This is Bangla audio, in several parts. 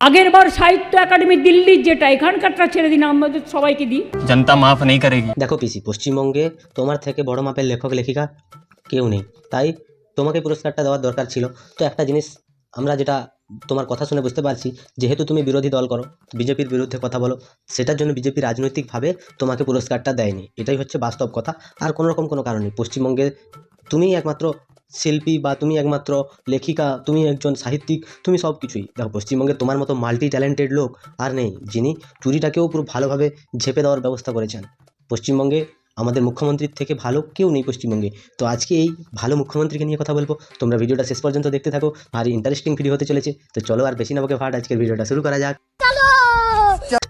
আগের বার সাহিত্য একাডেমি দিল্লির যেটা এখানকারটা ছেড়ে দিন, আমাদের সবাইকে দিই। जनता माफ नहीं करेगी। দেখো পিসি, পশ্চিমবঙ্গে তোমার থেকে বড় মাপের লেখক লেখিকা কেউ নেই, তাই তোমাকে পুরস্কারটা দেওয়ার দরকার ছিল। তো একটা জিনিস আমরা যেটা তোমার কথা শুনে বুঝতে পারছি, যেহেতু তুমি বিরোধী দল করো, বিজেপির বিরুদ্ধে কথা বলো, সেটার জন্য বিজেপি রাজনৈতিকভাবে তোমাকে পুরস্কারটা দেয়নি। এটাই হচ্ছে বাস্তব কথা, আর কোনো রকম কোনো কারণ নেই। পশ্চিমবঙ্গে তুমিই একমাত্র শিল্পী বা তুমি একমাত্র লেখিকা, তুমি একজন সাহিত্যিক, তুমি সব কিছুই। দেখো, পশ্চিমবঙ্গে তোমার মতো মাল্টি ট্যালেন্টেড লোক আর নেই, যিনি চুরিটাকেও পুরো ভালোভাবে ঝেপে দেওয়ার ব্যবস্থা করেছেন। পশ্চিমবঙ্গে আমাদের মুখ্যমন্ত্রীর থেকে ভালো কেউ নেই পশ্চিমবঙ্গে। তো আজকে এই ভালো মুখ্যমন্ত্রীকে নিয়ে কথা বলবো, তোমরা ভিডিওটা শেষ পর্যন্ত দেখতে থাকো, ভারী ইন্টারেস্টিং ভিডিও হতে চলেছে। তো চলো আর বেশি না বকে ফাট, আজকের ভিডিওটা শুরু করা যাক।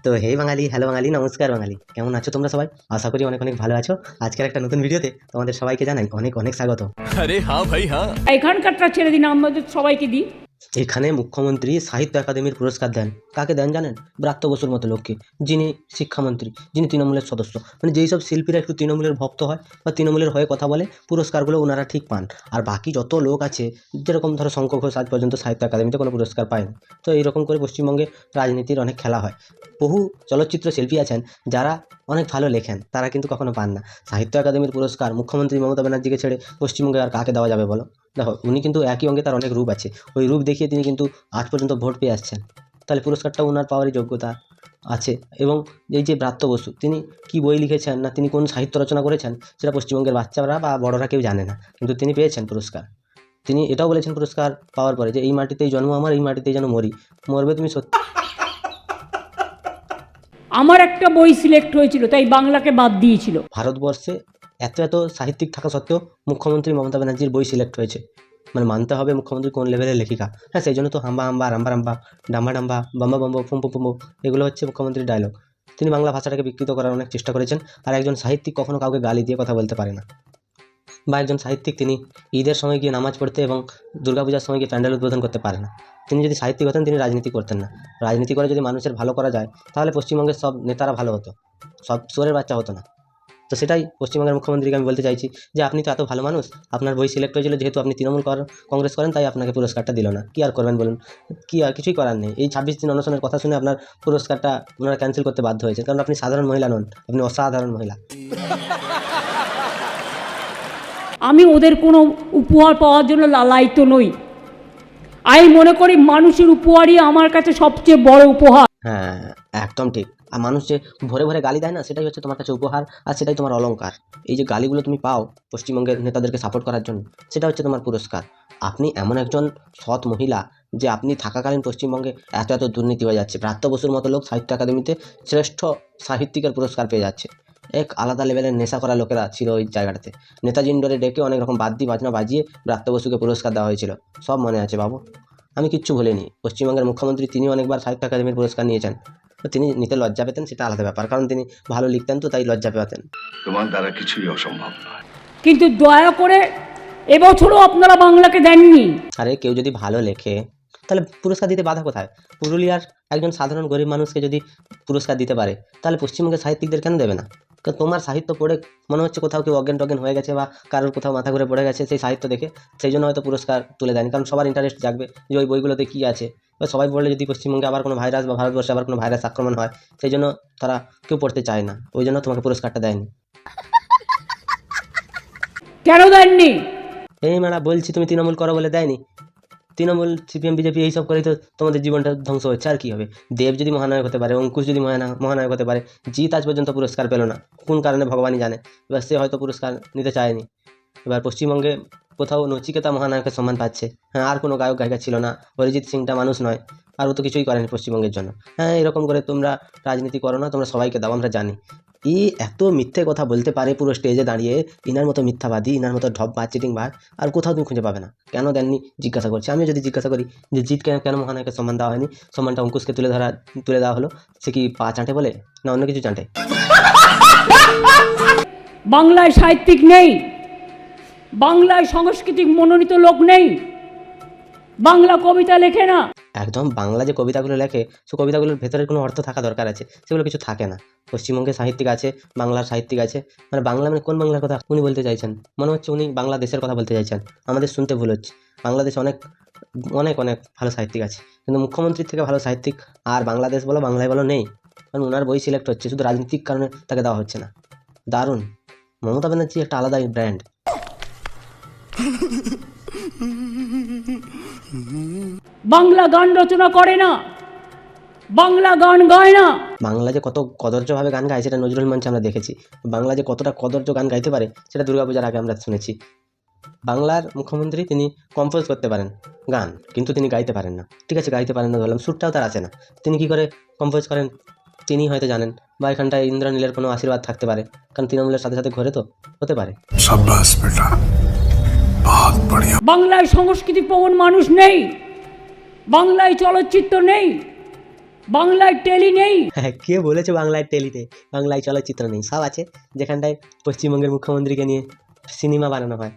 তো হে বাঙালি, হ্যালো বাঙালি, নমস্কার বাঙালি, কেমন আছো তোমরা সবাই? আশা করি অনেক অনেক ভালো আছো। আজকের একটা নতুন ভিডিওতে তোমাদের সবাইকে জানাই অনেক অনেক স্বাগত। अरे हाँ भाई हाँ। এখানকারটা ছেড়ে দিন, আমাদের সবাইকে দিই। এখানে মুখ্যমন্ত্রী সাহিত্য একাডেমির পুরস্কার দেন। কাকে দেন জানেন? ব্রাত্য বসুর মতো লোককে, যিনি শিক্ষামন্ত্রী, যিনি তৃণমূলের সদস্য। মানে যেই সব শিল্পীরা একটু তৃণমূলের ভক্ত হয় বা তৃণমূলের হয়ে কথা বলে, পুরস্কারগুলো ওনারা ঠিক পান। আর বাকি যত লোক আছে, যেরকম ধরো শঙ্খ ঘোষ আজ পর্যন্ত সাহিত্য একাডেমিতে কোনো পুরস্কার পায়নি। তো এইরকম করে পশ্চিমবঙ্গে রাজনীতির অনেক খেলা হয়। বহু চলচ্চিত্র শিল্পী আছেন যারা অনেক ভালো লেখেন, তারা কিন্তু কখনো পান না সাহিত্য একাডেমির পুরস্কার। মুখ্যমন্ত্রী মমতা ব্যানার্জিকে ছেড়ে পশ্চিমবঙ্গে আর কাকে দেওয়া যাবে বলো? দেখো, উনি কিন্তু একই অঙ্গে তার অনেক রূপ আছে, ওই রূপ দেখিয়ে তিনি কিন্তু আজ পর্যন্ত ভোট পেয়ে আসছেন। তাহলে পুরস্কারটা ওনার পাওয়ারই যোগ্যতা আছে। এবং এই যে ব্রাত্য বসু, তিনি কি বই লিখেছেন না তিনি কোন সাহিত্য রচনা করেছেন, সেটা পশ্চিমবঙ্গের বাচ্চারা বা বড়রা কেউ জানে না, কিন্তু তিনি পেয়েছেন পুরস্কার। তিনি এটাও বলেছেন পুরস্কার পাওয়ার পরে যে এই মাটিতেই জন্ম আমার, এই মাটিতেই যেন মরি। মরবে তুমি সত্যি। আমার একটা বই সিলেক্ট হয়েছিল, তাই বাংলাকে বাদ দিয়েছিল। ভারতবর্ষে এত এত সাহিত্যিক থাকা সত্ত্বেও মুখ্যমন্ত্রী মমতা ব্যানার্জির বই সিলেক্ট হয়েছে, মানে মানতে হবে মুখ্যমন্ত্রী কোন লেভেলের লেখিকা। হ্যাঁ, সেই জন্য তো হাম্বা হাম্বা, রাম্বা রাম্বা, ডাম্বা ডাম্বা, বাম্বা বাম্বা, ফুম্পো ফুম্পো, এগুলো হচ্ছে মুখ্যমন্ত্রীর ডায়লগ। তিনি বাংলা ভাষাটাকে বিকৃত করার অনেক চেষ্টা করেছেন। আর একজন সাহিত্যিক কখনো কাউকে গালি দিয়ে কথা বলতে পারে না। বা একজন সাহিত্যিক তিনি ঈদের সময় গিয়ে নামাজ পড়তে এবং দুর্গাপূজার সময় গিয়ে প্যান্ডেল উদ্বোধন করতে পারে না। তিনি যদি সাহিত্যিক হতেন, তিনি রাজনীতি করতেন না। রাজনীতি করে যদি মানুষের ভালো করা যায়, তাহলে পশ্চিমবঙ্গের সব নেতারা ভালো হতো, সব চোরের বাচ্চা হতো না। তো সেটাই পশ্চিমবঙ্গের মুখ্যমন্ত্রীকে আমি বলতে চাইছি যে আপনি তো এত ভালো মানুষ, আপনার বই সিলেক্ট হয়েছিল, যেহেতু আপনি তৃণমূল কংগ্রেস করেন, তাই আপনাকে পুরস্কারটা দিল না। কি আর করবেন বলুন? কি আর কিছুই করার নেই। এই 26 দিন অনশনের কথা শুনে আপনার পুরস্কারটা ওনারা ক্যান্সেল করতে বাধ্য হয়েছে, কারণ আপনি সাধারণ মহিলা নন, আপনি অসাধারণ মহিলা। আমি ওদের কোনো উপহার পাওয়ার জন্য লালায়িত নই। আমি মনে করি মানুষের উপহারই আমার কাছে সবচেয়ে বড় উপহার। হ্যাঁ, একদম ঠিক। আর মানুষ যে ভরে ভরে গালি দেয় না, সেটাই হচ্ছে তোমার কাছে উপহার, আর সেটাই তোমার অলংকার। এই যে গালিগুলো তুমি পাও পশ্চিমবঙ্গের নেতাদেরকে সাপোর্ট করার জন্য, সেটা হচ্ছে তোমার পুরস্কার। আপনি এমন একজন সৎ মহিলা যে আপনি থাকাকালীন পশ্চিমবঙ্গে এত এত দুর্নীতি হয়ে যাচ্ছে। ব্রাত্য বসুর মতো লোক সাহিত্য একাডেমিতে শ্রেষ্ঠ সাহিত্যিকের পুরস্কার পেয়ে যাচ্ছে। এক আলাদা লেভেলের নেশা করা লোকেরা ছিল ওই জায়গাটাতে। নেতাজি ইন্ডোরে ডেকে অনেক রকম বাদ্যি বাজনা বাজিয়ে ব্রাত্য বসুকে পুরস্কার দেওয়া হয়েছিল, সব মনে আছে বাবু। আমি কিচ্ছু ভুলিনি। পশ্চিমবঙ্গের মুখ্যমন্ত্রী তিনি অনেকবার সাহিত্য একাডেমির পুরস্কার নিয়েছেন। তো তিনি নিতে লজ্জা পেতেন, সেটা আলাদা ব্যাপার, কারণ তিনি ভালো লিখতেন, তো তাই লজ্জা পেতেন। তোমার দ্বারা কিছুই অসম্ভব নয়। কিন্তু দয়া করে এবছরও আপনারা বাংলাকে দেননি। আরে কেউ যদি ভালো লেখে, তাহলে পুরস্কার দিতে বাধা কোথায়? পুরুলিয়ার একজন সাধারণ গরিব মানুষকে যদি পুরস্কার দিতে পারে, তাহলে পশ্চিমবঙ্গের সাহিত্যিকদের কেন দেবে না? কারণ তোমার সাহিত্য পড়ে মনে হচ্ছে কোথাও কেউ অজ্ঞান টজ্ঞান হয়ে গেছে, বা কারোর কোথাও মাথা ঘুরে পড়ে গেছে সেই সাহিত্য দেখে, সেই জন্য হয়তো পুরস্কার তুলে দেয়নি। কারণ সবার ইন্টারেস্ট জাগবে যে ওই বইগুলোতে কী আছে। বা সবাই বললে যদি পশ্চিমবঙ্গে আবার কোনো ভাইরাস বা ভারতবর্ষে আবার কোনো ভাইরাস আক্রমণ হয়, সেই জন্য তারা কেউ পড়তে চায় না, ওই জন্য তোমাকে পুরস্কারটা দেয়নি। কেন দেননি? এই মারা বলছি, তুমি তৃণমূল করো বলে দেয়নি। তৃণমূল, সিপিএম, বিজেপি এইসব করেই তো তোমাদের জীবনটা ধ্বংস হচ্ছে, আর কী হবে? দেব যদি মহানায়ক হতে পারে, অঙ্কুশ যদি মহানায়ক হতে পারে, জিৎ আজ পর্যন্ত পুরস্কার পেল না, কোন কারণে ভগবানই জানে। এবার সে হয়তো পুরস্কার নিতে চায়নি। এবার পশ্চিমবঙ্গে কোথাও নচিকেতা মহানায়কের সম্মান পাচ্ছে। হ্যাঁ, আর কোনো গায়ক গায়িকা ছিল না। অরিজিৎ সিংটা মানুষ নয়, আর ও তো কিছুই করেনি পশ্চিমবঙ্গের জন্য। হ্যাঁ, এরকম করে তোমরা রাজনীতি করো না, তোমরা সবাইকে দাও, আমরা জানি। এত মিথ্যে কথা বলতে পারে পুরো স্টেজে দাঁড়িয়ে, ইনার মতো মিথ্যাবাদী, ইনার মতো ঢপ বা চিটিং বার আর কোথাও তুমি খুঁজে পাবে না। কেন দেননি জিজ্ঞাসা করছি। আমিও যদি জিজ্ঞাসা করি যে জিৎ কেন মহানায়কের সম্মান দেওয়া হয়নি, সম্মানটা অঙ্কুশকে তুলে দেওয়া হলো, সে কি পা চাঁটে বলে না অন্য কিছু চাঁটে? বাংলায় সাহিত্যিক নেই, বাংলায় সাংস্কৃতিক মনোনীত লোক নেই, বাংলা কবিতা লেখে না। একদম, বাংলা যে কবিতাগুলো লেখে, সে কবিতাগুলোর ভেতরে কোনো অর্থ থাকা দরকার আছে, সেগুলো কিছু থাকে না। পশ্চিমবঙ্গে সাহিত্যিক আছে, বাংলার সাহিত্যিক আছে, মানে বাংলা মানে কোন বাংলার কথা উনি বলতে চাইছেন? মনে হচ্ছে উনি বাংলাদেশের কথা বলতে চাইছেন। আমাদের শুনতে ভুল হচ্ছে। বাংলাদেশে অনেক অনেক অনেক ভালো সাহিত্যিক আছে, কিন্তু মুখ্যমন্ত্রীর থেকে ভালো সাহিত্যিক আর বাংলাদেশ বলো বাংলায় বলো নেই। কারণ ওনার বই সিলেক্ট হচ্ছে, শুধু রাজনৈতিক কারণে তাকে দেওয়া হচ্ছে না। দারুণ, মমতা ব্যানার্জি একটা আলাদা ব্র্যান্ড। বাংলা গান রচনা করে না, বাংলা গান গায় না। বাংলা যে কত কদর্যভাবে গান গায় সেটা নজরুল মঞ্চে আমরা দেখেছি। বাংলা যে কতটা কদর্য গান গাইতে পারে সেটা দুর্গাপূজার আগে আমরা শুনেছি। বাংলার মুখ্যমন্ত্রী তিনি কম্পোজ করতে পারেন গান, কিন্তু তিনি গাইতে পারেন না। ঠিক আছে, গাইতে পারেন না বললাম, সুরটাও তার আসে না। তিনি কি করে কম্পোজ করেন তিনি হয়তো জানেন, বা এখানটায় ইন্দ্রনীলের কোনো আশীর্বাদ থাকতে পারে, কারণ তৃণমূলের সাথে সাথে ঘরে তো হতে পারে। शाबाश बेटा, बहुत बढ़िया। বাংলায় সংস্কৃতি প্রবণ মানুষ নেই, বাংলায় চলচ্চিত্র নেই, বাংলায় টেলি নেই। হ্যাঁ, কে বলেছে বাংলায় টেলিতে বাংলায় চলচ্চিত্র নেই? সব আছে। যেখানটায় পশ্চিমবঙ্গের মুখ্যমন্ত্রীকে নিয়ে সিনেমা বানানো হয়,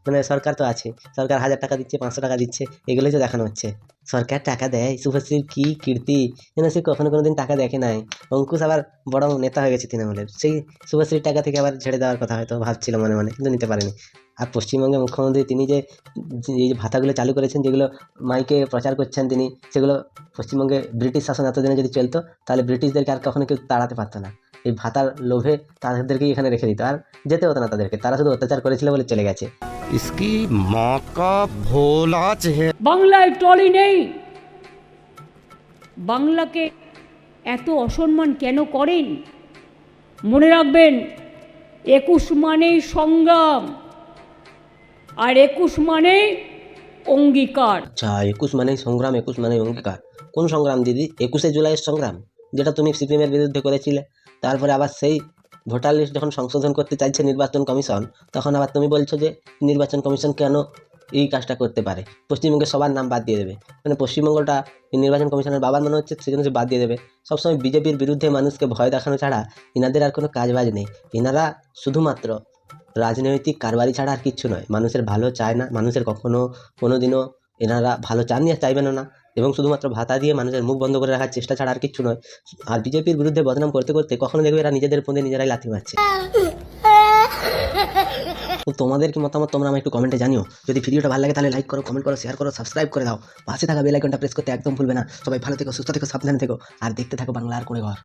মানে সরকার তো আছে, সরকার 1000 টাকা দিচ্ছে, 500 টাকা দিচ্ছে, এগুলোই তো দেখানো হচ্ছে। সরকার টাকা দেয়, শুভশ্রীর কী কীর্তি যেন সে কখনো কোনো দিন টাকা দেখে নাই। অঙ্কুশ আবার বড় নেতা হয়ে গেছে তৃণমূলের, সেই শুভশ্রীর টাকা থেকে আবার ছেড়ে দেওয়ার কথা হয়তো ভাবছিল মনে মনে, কিন্তু নিতে পারেনি। আর পশ্চিমবঙ্গের মুখ্যমন্ত্রী তিনি যে এই যে ভাতাগুলো চালু করেছেন, যেগুলো মাইকে প্রচার করছেন তিনি, সেগুলো পশ্চিমবঙ্গে ব্রিটিশ শাসন এতদিনে যদি চলতো তাহলে ব্রিটিশদেরকে আর কখনো কেউ তাড়াতে পারতো না। এই ভাতার লোভে তাদেরকেই এখানে রেখে দিত, আর যেতে হতো না তাদেরকে, তারা শুধু অত্যাচার করেছিল বলে চলে গেছে। इसकी माँ का भोला चेहरा। বাংলায় টলি নেই। বাংলাকে এত অসম্মান কেন করেন? মনে রাখবেন, 21 মানেই সংগ্রাম, আর 21 মানে অঙ্গীকার। আচ্ছা, 21 মানেই সংগ্রাম, 21 মানেই অঙ্গীকার। কোন সংগ্রাম দিদি? 21শে জুলাইয়ের সংগ্রাম, যেটা তুমি সিপিএমের বিরুদ্ধে করেছিলে। তারপরে আবার সেই ভোটার লিস্ট যখন সংশোধন করতে চাইছে নির্বাচন কমিশন, তখন আবার তুমি বলছো যে নির্বাচন কমিশন কেন এই কাজটা করতে পারে, পশ্চিমবঙ্গে সবার নাম বাদ দিয়ে দেবে। মানে পশ্চিমবঙ্গটা এই নির্বাচন কমিশনের বাবার মনে হচ্ছে, সেজন্য সে বাদ দিয়ে দেবে। সবসময় বিজেপির বিরুদ্ধে মানুষকে ভয় দেখানো ছাড়া এনাদের আর কোনো কাজবাজ নেই। এনারা শুধুমাত্র রাজনৈতিক কারবারি ছাড়া আর কিচ্ছু নয়। মানুষের ভালো চায় না, মানুষের কোনো দিনও এনারা ভালো চাননি আর চাইবেনও না, এবং শুধুমাত্র ভাতা দিয়ে মানুষের মুখ বন্ধ করে রাখার চেষ্টা ছাড়া আর কিচ্ছু নয়। আর বিজেপির বিরুদ্ধে বদনাম করতে করতে কখনো দেখবে এরা নিজেদের মধ্যে নিজেরাই লাথি মারছে। তো তোমাদের কি মতামত তোমরা আমাকে একটু কমেন্টে জানিও। যদি ভিডিওটা ভালো লাগে তাহলে লাইক করো, কমেন্ট করো, শেয়ার করো, সাবস্ক্রাইব করে দাও। পাশে থাকা বেল আইকনটা প্রেস করতে একদম ভুলবে না। সবাই ভালো থেকো, সুস্থ থেকো, সাবধানে থেকো, আর দেখতে থাকো বাংলার করে ঘর।